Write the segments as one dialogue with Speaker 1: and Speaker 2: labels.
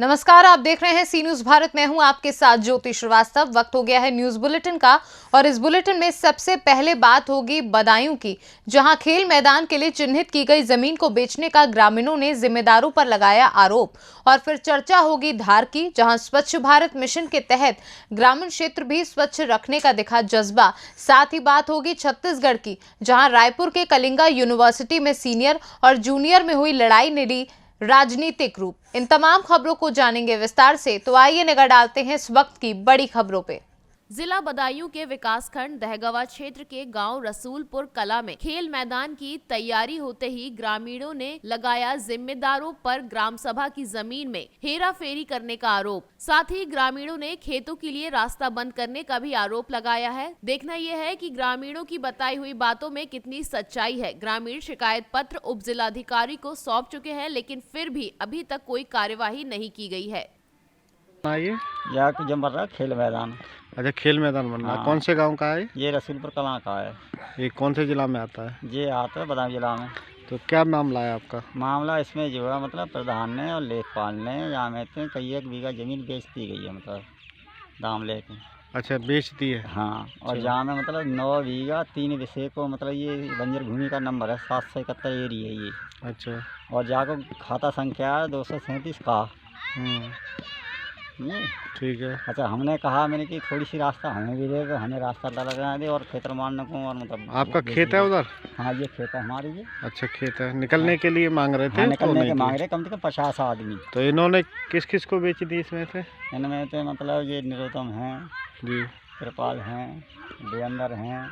Speaker 1: नमस्कार, आप देख रहे हैं सी न्यूज भारत। मैं हूं आपके साथ ज्योति श्रीवास्तव। वक्त हो गया है न्यूज बुलेटिन का और इस बुलेटिन में सबसे पहले बात होगी बदायूं की, जहां खेल मैदान के लिए चिन्हित की गई जमीन को बेचने का ग्रामीणों ने जिम्मेदारों पर लगाया आरोप। और फिर चर्चा होगी धार की, जहां स्वच्छ भारत मिशन के तहत ग्रामीण क्षेत्र भी स्वच्छ रखने का दिखा जज्बा। साथ ही बात होगी छत्तीसगढ़ की, जहां रायपुर के कलिंगा यूनिवर्सिटी में सीनियर और जूनियर में हुई लड़ाई ने ली राजनीतिक रूप। इन तमाम खबरों को जानेंगे विस्तार से, तो आइए निगाह डालते हैं इस वक्त की बड़ी खबरों पे।
Speaker 2: जिला बदायूं के विकासखंड दहगवा क्षेत्र के गांव रसूलपुर कला में खेल मैदान की तैयारी होते ही ग्रामीणों ने लगाया जिम्मेदारों पर ग्राम सभा की जमीन में हेरा फेरी करने का आरोप। साथ ही ग्रामीणों ने खेतों के लिए रास्ता बंद करने का भी आरोप लगाया है। देखना यह है कि ग्रामीणों की बताई हुई बातों में कितनी सच्चाई है। ग्रामीण शिकायत पत्र उप जिलाधिकारी को सौंप चुके हैं, लेकिन फिर भी अभी तक कोई कार्यवाही नहीं की गई है।
Speaker 3: यहाँ जो बन रहा है खेल मैदान।
Speaker 4: अच्छा, खेल मैदान बन रहा है।
Speaker 3: हाँ।
Speaker 4: कौन से गांव का है?
Speaker 3: ये रसूलपुर कलां का है।
Speaker 4: ये कौन से जिला में आता है?
Speaker 3: ये आता है बदायूं जिला में।
Speaker 4: तो क्या मामला है आपका?
Speaker 3: मामला इसमें जो है मतलब प्रधान ने और लेखपाल ने यहाँ में थे कई एक बीघा ज़मीन बेच दी गई है, मतलब दाम लेके।
Speaker 4: अच्छा, बेच दी है।
Speaker 3: हाँ, और जहाँ में मतलब 9 बीघा 3 विषय को मतलब ये बंजर भूमि का नंबर है 771 एरिया है ये।
Speaker 4: अच्छा।
Speaker 3: और जाको खाता संख्या है 237 का।
Speaker 4: ठीक है।
Speaker 3: अच्छा, हमने कहा मैंने कि थोड़ी सी रास्ता हमें भी दे दो, हमें रास्ता लगा दे और खेतर मारने को और मतलब।
Speaker 4: आपका खेत है उधर?
Speaker 3: हाँ, ये खेत है हमारी ये।
Speaker 4: अच्छा, खेत है। निकलने के लिए मांग रहे थे?
Speaker 3: हाँ,
Speaker 4: तो
Speaker 3: निकलने
Speaker 4: नहीं
Speaker 3: के
Speaker 4: दी?
Speaker 3: मांग रहे कम से कम 50 आदमी।
Speaker 4: तो इन्होंने किस किस को बेच दी इसमें से?
Speaker 3: इनमें तो मतलब ये निरुतम हैं
Speaker 4: जी।
Speaker 3: कृपाल हैं, देवेंद्र हैं,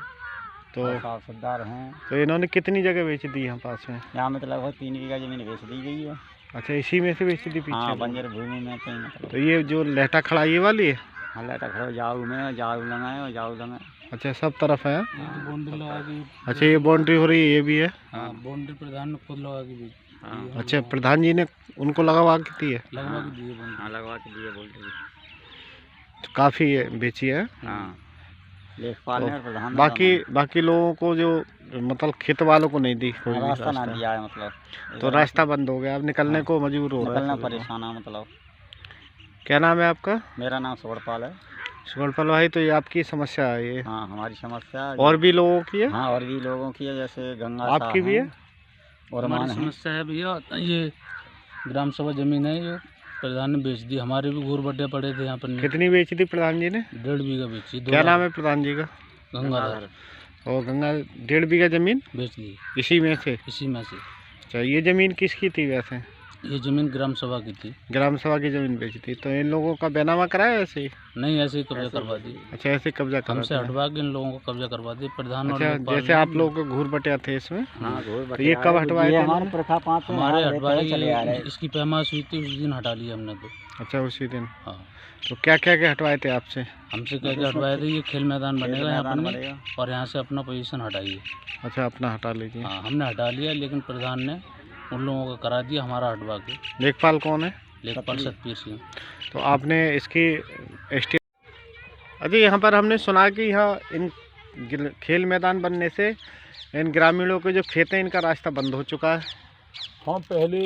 Speaker 4: तो
Speaker 3: सरदार हैं।
Speaker 4: तो इन्होंने कितनी जगह बेच दी यहाँ पास में?
Speaker 3: यहाँ में तो लगभग 3 बीघा जमीन बेच दी गई है।
Speaker 4: अच्छा, इसी में से बेच दी पीछे?
Speaker 3: हाँ, बंजर भूमि में तो मतलब।
Speaker 4: तो ये जो लहटा खड़ा ये वाली है?
Speaker 3: हाँ, लेटा खड़ो जाऊ में जाऊ लगाए और जाऊ लगाए।
Speaker 4: अच्छा, सब तरफ है।
Speaker 5: बाउंड्री लगा के।
Speaker 4: अच्छा, ये बाउंड्री हो रही है, ये भी है?
Speaker 5: हाँ, बाउंड्री प्रधान ने खुद लगा के दी है।
Speaker 4: अच्छा, प्रधान जी ने उनको लगवा के दी है?
Speaker 5: लगवा के दी है बाउंड्री।
Speaker 3: हाँ, लगवा के दिए बोलते।
Speaker 4: तो काफ़ी बेची है।
Speaker 3: हाँ, लेखपाल ने और प्रधान ने
Speaker 4: बाकी लोगों को जो मतलब खेत वालों को नहीं दी कोई भी
Speaker 3: रास्ता ना दिया है, मतलब
Speaker 4: तो रास्ता बंद हो गया। अब निकलने को मजबूर हो रहा
Speaker 3: निकलना
Speaker 4: है।
Speaker 3: परेशान है मतलब।
Speaker 4: क्या नाम है आपका?
Speaker 3: मेरा नाम सोड़पाल है।
Speaker 4: सुगणपाल भाई, तो ये आपकी समस्या है ये?
Speaker 3: हाँ, हमारी समस्या है।
Speaker 4: और भी लोगों की है?
Speaker 3: हाँ, और भी लोगों की है, जैसे गंगा
Speaker 4: आपकी भी है?
Speaker 3: और
Speaker 5: हमारी
Speaker 3: मान है।
Speaker 5: समस्या है भैया, ये ग्राम सभा जमीन है जो प्रधान ने बेच दी। हमारे भी घूर बड्डे पड़े थे यहाँ पर।
Speaker 4: कितनी बेची थी प्रधान जी ने?
Speaker 5: 1.5 बीघा बेची।
Speaker 4: क्या नाम है प्रधान जी का?
Speaker 5: गंगाधर।
Speaker 4: और गंगा 1.5 बीघा जमीन
Speaker 5: बेच दी
Speaker 4: इसी में से?
Speaker 5: इसी में से।
Speaker 4: अच्छा, ये जमीन किसकी थी वैसे?
Speaker 5: ये जमीन ग्राम सभा की थी।
Speaker 4: ग्राम सभा की जमीन बेची थी। तो इन लोगों का बैनामा कराया ऐसे ही?
Speaker 5: नहीं, ऐसे ही कब्जा करवा दी।
Speaker 4: अच्छा, ऐसे कब्जा करा
Speaker 5: हमसे
Speaker 4: दिया।
Speaker 5: हटवा के इन लोगों को कब्जा करवा दी प्रधान। और
Speaker 4: अच्छा,
Speaker 5: लेखपाल
Speaker 4: जैसे
Speaker 5: ने।
Speaker 4: आप लोग को घूर बटिया थे इसमें?
Speaker 3: हाँ,
Speaker 4: तो ये कब हटवाए थे?
Speaker 3: हमारे प्रखा 5
Speaker 5: हमारे हटवाए, इसकी पैमाश हुई थी उस दिन हटा लिया हमने तो।
Speaker 4: अच्छा, उसी दिन।
Speaker 5: हाँ,
Speaker 4: तो क्या क्या क्या हटवाए थे आपसे?
Speaker 5: हमसे क्या क्या हटवाए थे, ये खेल मैदान बनेगा यहाँ पर नहीं,
Speaker 3: बनेगा।
Speaker 5: और यहाँ से अपना पोजीशन हटाइए।
Speaker 4: अच्छा, अपना हटा लीजिए।
Speaker 5: हाँ, हमने हटा लिया, लेकिन प्रधान ने उन लोगों का करा दिया हमारा हटवा के।
Speaker 4: लेखपाल कौन है?
Speaker 5: लेखपाल सतपीर सिंह।
Speaker 4: तो आपने इसकी अजी, यहाँ पर हमने सुना कि यहाँ इन खेल मैदान बनने से इन ग्रामीणों के जो खेत हैं इनका रास्ता बंद हो चुका है।
Speaker 6: हाँ, पहले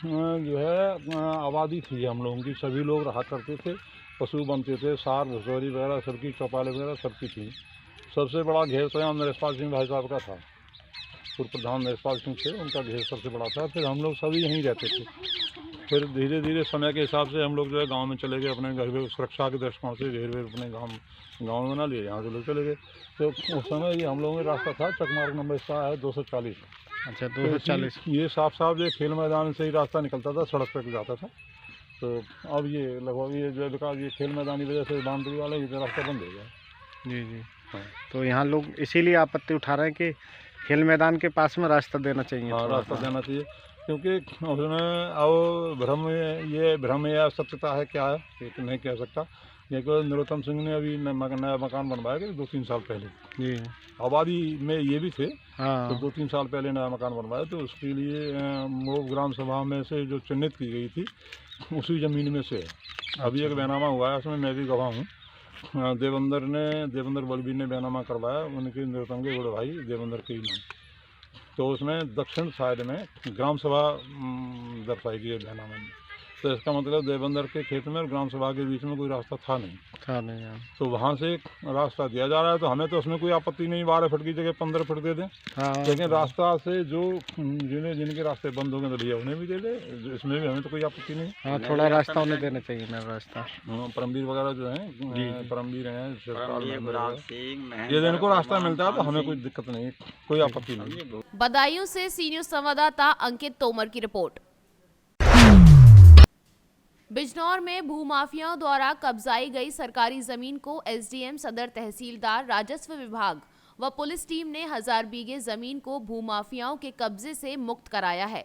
Speaker 6: जो है आबादी थी हम लोगों की, सभी लोग रहा करते थे, पशु बनते थे, सार भसौरी वगैरह सबकी, चौपाले वगैरह सबकी थी। सबसे बड़ा घेर तो यहाँ नरेशपाल सिंह भाई साहब का था। पूर्व प्रधान नरेशपाल सिंह थे, उनका घेर सबसे बड़ा था। फिर हम लोग सभी यहीं रहते थे। फिर धीरे धीरे समय के हिसाब से हम लोग जो है गांव में चले गए, अपने घर में सुरक्षा के दृष्टिकोण से घेर वेर अपने गाँव में बना लिए, यहाँ से लोग चले गए। तो उस समय ये हम लोगों का रास्ता था, चकमार्ग नंबर इसका है 240।
Speaker 4: अच्छा,
Speaker 6: तो
Speaker 4: 240।
Speaker 6: ये साफ साफ जो खेल मैदान से ही रास्ता निकलता था, सड़क पर जाता था। तो अब ये लगभग ये जो विकास ये खेल मैदान की वजह से बाउंड्री वाला ये रास्ता बंद हो गया।
Speaker 4: जी जी।
Speaker 6: हाँ।
Speaker 4: तो यहाँ लोग इसीलिए आपत्ति उठा रहे हैं कि खेल मैदान के पास में रास्ता देना चाहिए।
Speaker 6: हाँ,
Speaker 4: थोड़ा
Speaker 6: रास्ता
Speaker 4: सा।
Speaker 6: देना चाहिए, क्योंकि उसमें अब भ्रम या सत्यता है क्या है ये तो नहीं कह सकता। क्योंकि नरोत्तम सिंह ने अभी नया मकान बनवाया कि 2-3 साल पहले।
Speaker 4: जी।
Speaker 6: आबादी में ये भी थे।
Speaker 4: हाँ।
Speaker 6: तो 2-3 साल पहले नया मकान बनवाया, तो उसके लिए वो ग्राम सभा में से जो चिन्हित की गई थी उसी ज़मीन में से है। अभी एक बैनामा हुआ है, उसमें मैं भी गवाह हूँ। देवेंद्र बलबीर ने बैनामा करवाया, उनके नरोत्तम के बड़े भाई देवेंद्र के ही नाम। तो उसमें दक्षिण साइड में ग्राम सभा दर्शाई गई है बैनामा में। तो इसका मतलब देवबंदर के खेत में और ग्राम सभा के बीच में कोई रास्ता था नहीं।
Speaker 4: हाँ।
Speaker 6: तो वहाँ से एक रास्ता दिया जा रहा है, तो हमें तो उसमें कोई आपत्ति नहीं, 12 फुट की जगह 15 फुट दे दें।
Speaker 4: हाँ,
Speaker 6: लेकिन रास्ता से जो जिनके रास्ते बंद हो गए तो भैया उन्हें भी दे दे, इसमें भी हमें तो कोई आपत्ति नहीं।
Speaker 4: हाँ, थोड़ा रास्ता उन्हें देना चाहिए ना रास्ता।
Speaker 6: परमवीर वगैरह जो हैं, परमवीर हैं,
Speaker 3: ये
Speaker 6: ये इनको रास्ता मिलता है तो हमें कोई दिक्कत नहीं, कोई आपत्ति नहीं।
Speaker 2: बदायूं से सी न्यूज संवाददाता अंकित तोमर की रिपोर्ट। बिजनौर में भूमाफियाओं द्वारा कब्जाई गई सरकारी जमीन को एसडीएम, सदर तहसीलदार, राजस्व विभाग व पुलिस टीम ने 1000 बीघे जमीन को भूमाफियाओं के कब्जे से मुक्त कराया है।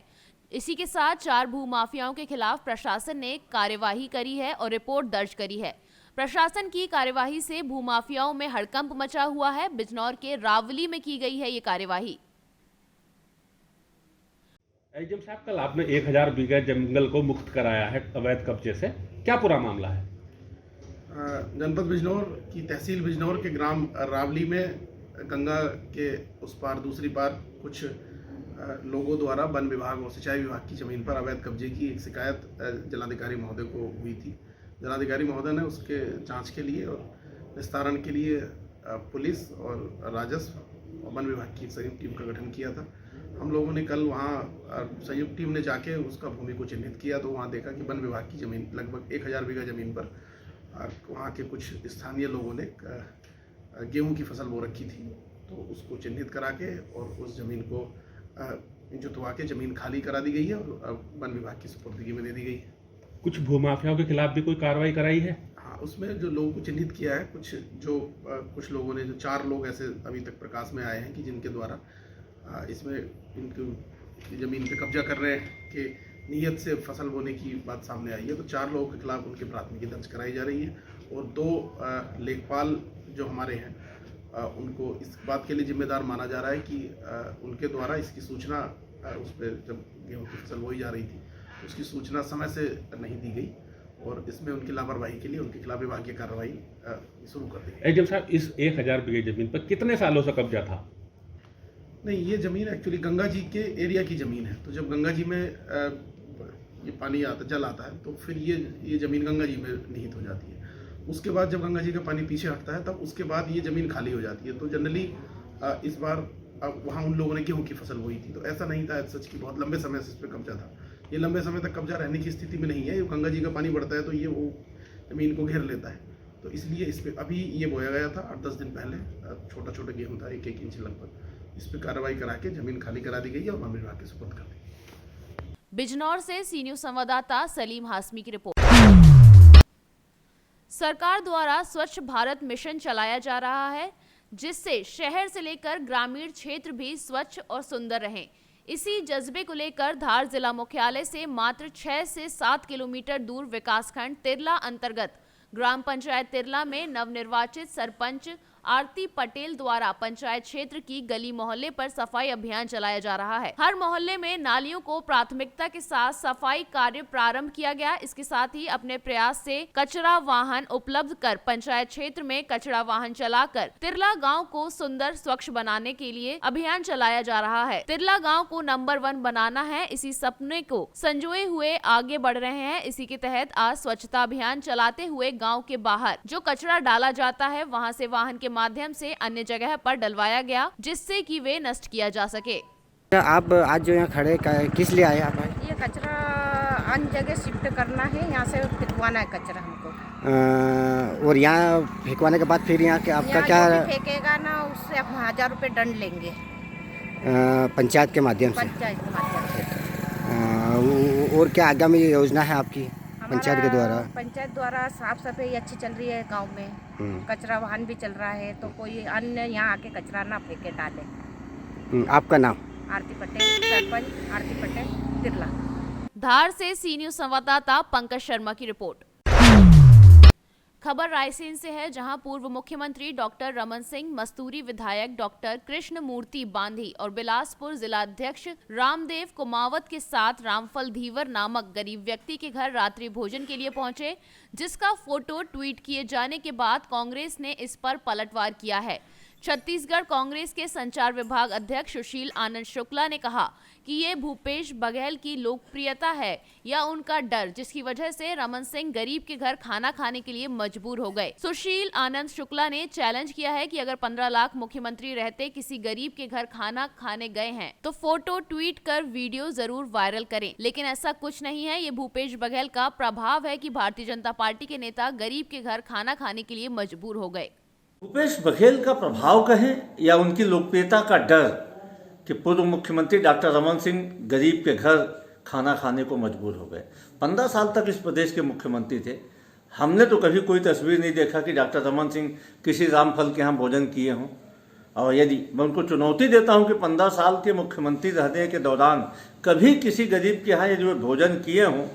Speaker 2: इसी के साथ 4 भूमाफियाओं के खिलाफ प्रशासन ने कार्यवाही करी है और रिपोर्ट दर्ज करी है। प्रशासन की कार्यवाही से भूमाफियाओं में हड़कंप मचा हुआ है। बिजनौर के रावली में की गई है ये कार्यवाही।
Speaker 7: एसडीएम साहब, कल आपने 1000 बीघा जंगल को मुक्त कराया है अवैध कब्जे से, क्या पूरा मामला है?
Speaker 8: जनपद बिजनौर की तहसील बिजनौर के ग्राम रावली में गंगा के उस पार दूसरी पार कुछ लोगों द्वारा वन विभाग और सिंचाई विभाग की जमीन पर अवैध कब्जे की एक शिकायत जिलाधिकारी महोदय को हुई थी। जिलाधिकारी महोदय ने उसके जांच के लिए और निस्तारण के लिए पुलिस और राजस्व और वन विभाग की एक संयुक्त टीम का गठन किया था। हम लोगों ने कल वहाँ संयुक्त टीम ने जाके उसका भूमि को चिन्हित किया, तो वहाँ देखा कि वन विभाग की ज़मीन लगभग 1000 बीघा ज़मीन पर वहाँ के कुछ स्थानीय लोगों ने गेहूं की फसल बो रखी थी, तो उसको चिन्हित करा के और उस ज़मीन को जुतवा के ज़मीन खाली करा दी गई है और वन विभाग की सुपुर्दगी में दे दी गई है।
Speaker 7: कुछ भूमाफियाओं के खिलाफ भी कोई कार्रवाई कराई है?
Speaker 8: हाँ, उसमें जो लोगों को चिन्हित किया है, कुछ लोगों ने, जो 4 लोग ऐसे अभी तक प्रकाश में आए हैं कि जिनके द्वारा इसमें इनकी ज़मीन पे कब्जा करने के नीयत से फसल बोने की बात सामने आई है। तो 4 लोगों के खिलाफ उनकी प्राथमिकी दर्ज कराई जा रही है और 2 लेखपाल जो हमारे हैं उनको इस बात के लिए जिम्मेदार माना जा रहा है कि उनके द्वारा इसकी सूचना उस पर जब गेहूँ की फसल बोई जा रही थी उसकी सूचना समय से नहीं दी गई और इसमें उनकी लापरवाही के लिए उनके खिलाफ विभागीय कार्रवाई शुरू कर दी गई।
Speaker 7: एसडीएम साहब, इस 1000 बीघे जमीन पर कितने सालों से कब्जा था?
Speaker 8: नहीं, ये ज़मीन एक्चुअली गंगा जी के एरिया की ज़मीन है। तो जब गंगा जी में ये पानी आता, जल आता है, तो फिर ये ज़मीन गंगा जी में निहित हो जाती है। उसके बाद जब गंगा जी का पानी पीछे हटता है तब उसके बाद ये ज़मीन खाली हो जाती है। तो जनरली इस बार वहाँ उन लोगों ने गेहूँ की फसल बोई थी, तो ऐसा नहीं था सच की बहुत लंबे समय से इस पर कब्जा था। ये लंबे समय तक कब्जा रहने की स्थिति में नहीं है। गंगा जी का पानी बढ़ता है तो ये वो ज़मीन को घेर लेता है, तो इसलिए इस पर अभी ये बोया गया था 8-10 दिन पहले, छोटा इंच था, 1-1 इंच लगभग। इस पर कार्रवाई करा के जमीन खाली करा दी गई है और वन विभाग के सुपुर्द कर दी।
Speaker 2: बिजनौर से सी न्यूज संवाददाता सलीम हाशमी की रिपोर्ट। सरकार द्वारा स्वच्छ भारत मिशन चलाया जा रहा है, जिससे शहर से लेकर ग्रामीण क्षेत्र भी स्वच्छ और सुंदर रहें। इसी जज्बे को लेकर धार जिला मुख्यालय से मात्र 6 से 7 किलोमीटर दूर विकासखंड तिरला अंतर्गत ग्राम पंचायत तिरला में नवनिर्वाचित सरपंच आरती पटेल द्वारा पंचायत क्षेत्र की गली मोहल्ले पर सफाई अभियान चलाया जा रहा है। हर मोहल्ले में नालियों को प्राथमिकता के साथ सफाई कार्य प्रारंभ किया गया। इसके साथ ही अपने प्रयास से कचरा वाहन उपलब्ध कर पंचायत क्षेत्र में कचरा वाहन चलाकर तिरला गांव को सुंदर स्वच्छ बनाने के लिए अभियान चलाया जा रहा है। तिरला गांव को नंबर 1 बनाना है, इसी सपने को संजोए हुए आगे बढ़ रहे हैं। इसी के तहत आज स्वच्छता अभियान चलाते हुए गाँव के बाहर जो कचरा डाला जाता है वहाँ से वाहन के माध्यम से अन्य जगह पर डलवाया गया, जिससे कि वे नष्ट किया जा सके।
Speaker 9: आप आज जो यहाँ खड़े किस लिए आए आप?
Speaker 10: ये कचरा अन्य जगह शिफ्ट करना है, यहाँ से फेंकवाना है कचरा हमको।
Speaker 9: और यहाँ फेंकवाने के बाद फिर यहाँ के आपका क्या
Speaker 10: फेंकेगा ना, उससे हम 1000 रुपये दंड लेंगे
Speaker 9: पंचायत के माध्यम से।
Speaker 10: पंचायत के माध्यम से।
Speaker 9: और क्या आगामी योजना है आपकी पंचायत के द्वारा?
Speaker 10: पंचायत द्वारा साफ सफाई अच्छी चल रही है गांव में, कचरा वाहन भी चल रहा है, तो कोई अन्य यहाँ आके कचरा ना फेंके डाले।
Speaker 9: आपका नाम?
Speaker 10: आरती पटेल, सरपंच आरती पटेल, तिरला।
Speaker 2: धार से सी न्यूज संवाददाता पंकज शर्मा की रिपोर्ट। खबर रायसेन से है, जहां पूर्व मुख्यमंत्री डॉक्टर रमन सिंह, मस्तूरी विधायक डॉक्टर कृष्ण मूर्ति बांधी और बिलासपुर जिलाध्यक्ष रामदेव कुमावत के साथ रामफल धीवर नामक गरीब व्यक्ति के घर रात्रि भोजन के लिए पहुंचे, जिसका फोटो ट्वीट किए जाने के बाद कांग्रेस ने इस पर पलटवार किया है। छत्तीसगढ़ कांग्रेस के संचार विभाग अध्यक्ष सुशील आनंद शुक्ला ने कहा कि ये भूपेश बघेल की लोकप्रियता है या उनका डर, जिसकी वजह से रमन सिंह गरीब के घर खाना खाने के लिए मजबूर हो गए। सुशील आनंद शुक्ला ने चैलेंज किया है कि अगर 15 लाख मुख्यमंत्री रहते किसी गरीब के घर खाना खाने गए हैं तो फोटो ट्वीट कर वीडियो जरूर वायरल करें, लेकिन ऐसा कुछ नहीं है। ये भूपेश बघेल का प्रभाव है कि भारतीय जनता पार्टी के नेता गरीब के घर खाना खाने के लिए मजबूर हो गए।
Speaker 11: भूपेश बघेल का प्रभाव कहें या उनकी लोकप्रियता का डर कि पूर्व मुख्यमंत्री डॉक्टर रमन सिंह गरीब के घर खाना खाने को मजबूर हो गए। 15 साल तक इस प्रदेश के मुख्यमंत्री थे। हमने तो कभी कोई तस्वीर नहीं देखा कि डॉक्टर रमन सिंह किसी रामफल के यहाँ भोजन किए हों। और यदि मैं उनको चुनौती देता हूं कि 15 साल के मुख्यमंत्री रहने के दौरान कभी किसी गरीब के यहाँ यदि वे भोजन किए हों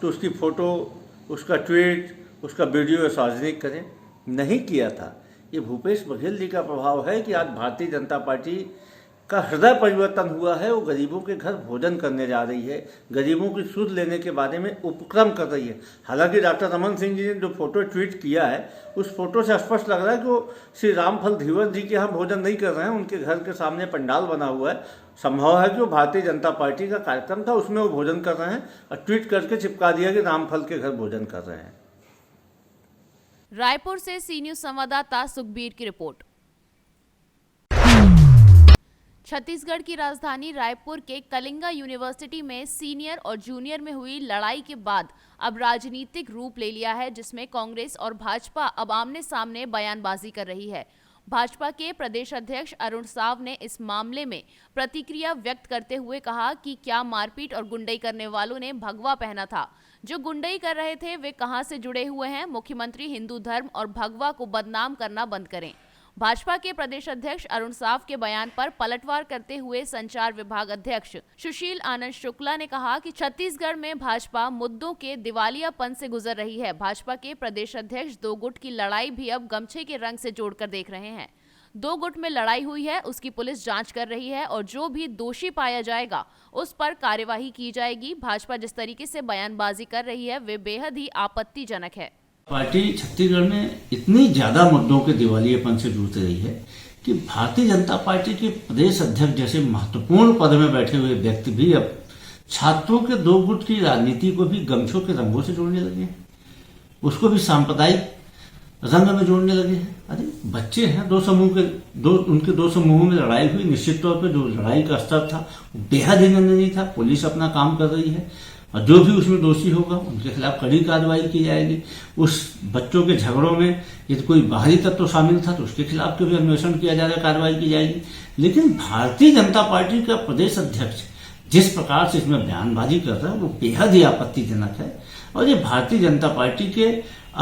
Speaker 11: तो उसकी फ़ोटो, उसका ट्वीट, उसका वीडियो सार्वजनिक करें। नहीं किया था। ये भूपेश बघेल जी का प्रभाव है कि आज भारतीय जनता पार्टी का हृदय परिवर्तन हुआ है। वो गरीबों के घर भोजन करने जा रही है, गरीबों की सुध लेने के बारे में उपक्रम कर रही है। हालांकि डॉक्टर रमन सिंह जी ने जो फोटो ट्वीट किया है उस फोटो से स्पष्ट लग रहा है कि वो श्री रामफल धीवर जी के यहाँ भोजन नहीं कर रहे हैं। उनके घर के सामने पंडाल बना हुआ है। संभव है कि वो भारतीय जनता पार्टी का कार्यक्रम था, उसमें वो भोजन कर रहे हैं और ट्वीट करके चिपका दिया कि रामफल के घर भोजन कर रहे हैं।
Speaker 2: रायपुर से सी न्यूज संवाददाता सुखबीर की रिपोर्ट। छत्तीसगढ़ की राजधानी रायपुर के कलिंगा यूनिवर्सिटी में सीनियर और जूनियर में हुई लड़ाई के बाद अब राजनीतिक रूप ले लिया है, जिसमें कांग्रेस और भाजपा अब आमने सामने बयानबाजी कर रही है। भाजपा के प्रदेश अध्यक्ष अरुण साव ने इस मामले में प्रतिक्रिया व्यक्त करते हुए कहा कि क्या मारपीट और गुंडई करने वालों ने भगवा पहना था? जो गुंडई कर रहे थे वे कहां से जुड़े हुए हैं? मुख्यमंत्री हिंदू धर्म और भगवा को बदनाम करना बंद करें। भाजपा के प्रदेश अध्यक्ष अरुण साव के बयान पर पलटवार करते हुए संचार विभाग अध्यक्ष सुशील आनंद शुक्ला ने कहा कि छत्तीसगढ़ में भाजपा मुद्दों के दिवालियापन से गुजर रही है। भाजपा के प्रदेश अध्यक्ष दो गुट की लड़ाई भी अब गमछे के रंग से जोड़कर देख रहे हैं। दो गुट में लड़ाई हुई है, उसकी पुलिस जांच कर रही है और जो भी दोषी पाया जाएगा उस पर कार्यवाही की जाएगी। भाजपा जिस तरीके से बयानबाजी कर रही है वे बेहद ही आपत्तिजनक है।
Speaker 5: पार्टी छत्तीसगढ़ में इतनी ज्यादा मुद्दों के दिवालियेपन से जूझ रही है कि भारतीय जनता पार्टी के प्रदेश अध्यक्ष जैसे महत्वपूर्ण पद में बैठे हुए व्यक्ति भी अब छात्रों के दो गुट की राजनीति को भी गमछों के रंगों से जोड़ने लगे हैं, उसको भी सांप्रदायिक रंग में जोड़ने लगे हैं। अरे बच्चे हैं, उनके दो समूहों में लड़ाई हुई। निश्चित तौर पर जो लड़ाई का स्तर था वो बेहद ही निंदनीय था। पुलिस अपना काम कर रही है और जो भी उसमें दोषी होगा उनके खिलाफ कड़ी कार्रवाई की जाएगी। उस बच्चों के झगड़ों में यदि कोई बाहरी तत्व शामिल था तो उसके खिलाफ भी अन्वेषण किया जाएगा, कार्रवाई की जाएगी। लेकिन भारतीय जनता पार्टी का प्रदेश अध्यक्ष जिस प्रकार से इसमें बयानबाजी कर रहा है वो बेहद ही आपत्तिजनक है और ये भारतीय जनता पार्टी के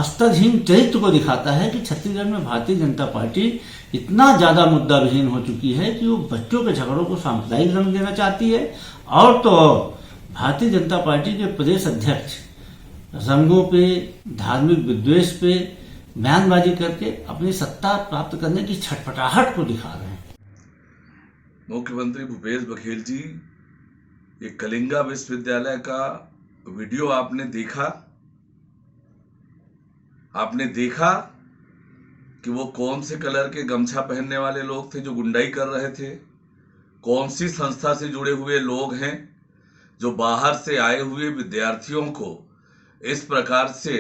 Speaker 5: स्तरहीन चरित्र को दिखाता है कि छत्तीसगढ़ में भारतीय जनता पार्टी इतना ज्यादा मुद्दा विहीन हो चुकी है कि वो बच्चों के झगड़ों को सांप्रदायिक रंग देना चाहती है। और तो भारतीय जनता पार्टी के प्रदेश अध्यक्ष रंगों पे, धार्मिक विद्वेष पे बयानबाजी करके अपनी सत्ता प्राप्त करने की छटपटाहट को दिखा रहे हैं।
Speaker 12: मुख्यमंत्री भूपेश बघेल जी, ये कलिंगा विश्वविद्यालय का वीडियो आपने देखा कि वो कौन से कलर के गमछा पहनने वाले लोग थे जो गुंडाई कर रहे थे? कौन सी संस्था से जुड़े हुए लोग हैं जो बाहर से आए हुए विद्यार्थियों को इस प्रकार से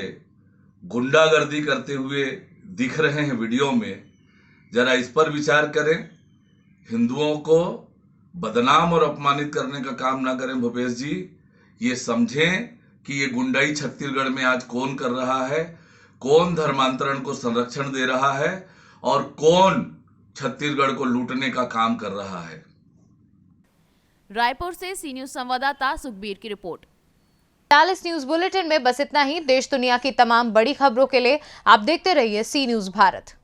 Speaker 12: गुंडागर्दी करते हुए दिख रहे हैं वीडियो में? जरा इस पर विचार करें। हिंदुओं को बदनाम और अपमानित करने का काम ना करें भूपेश जी। ये समझें कि ये गुंडाई छत्तीसगढ़ में आज कौन कर रहा है, कौन धर्मांतरण को संरक्षण दे रहा है और कौन छत्तीसगढ़ को लूटने का काम कर रहा है।
Speaker 2: रायपुर से सी न्यूज संवाददाता सुखबीर की रिपोर्ट।
Speaker 1: 40 न्यूज बुलेटिन में बस इतना ही। देश दुनिया की तमाम बड़ी खबरों के लिए आप देखते रहिए सी न्यूज भारत।